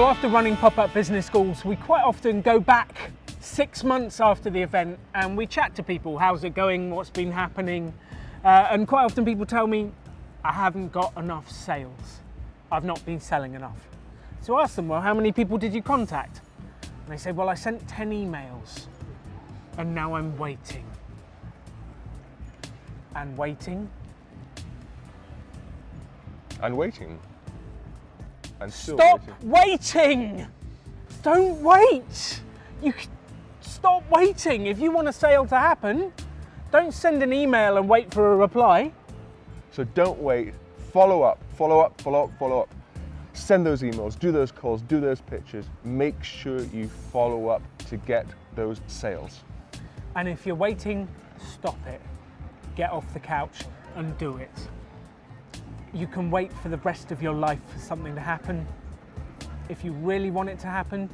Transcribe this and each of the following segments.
So after running pop-up business schools, we quite often go back 6 months after the event and we chat to people. How's it going? What's been happening? And quite often people tell me, I haven't got enough sales. I've not been selling enough. So I ask them, well, how many people did you contact? And they say, well, I sent 10 emails and now I'm waiting. And waiting. And waiting. And still Stop waiting. waiting! Don't wait! Stop waiting. If you want a sale to happen, don't send an email and wait for a reply. So don't wait. Follow up, follow up, follow up, follow up. Send those emails, do those calls, do those pitches. Make sure you follow up to get those sales. And if you're waiting, stop it. Get off the couch and do it. You can wait for the rest of your life for something to happen. If you really want it to happen,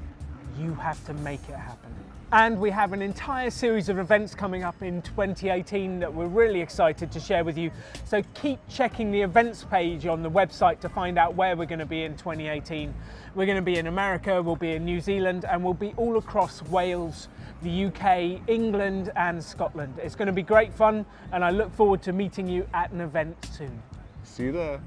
you have to make it happen. And we have an entire series of events coming up in 2018 that we're really excited to share with you. So keep checking the events page on the website to find out where we're going to be in 2018. We're going to be in America, we'll be in New Zealand, and we'll be all across Wales, the UK, England, and Scotland. It's going to be great fun, and I look forward to meeting you at an event soon. See you there.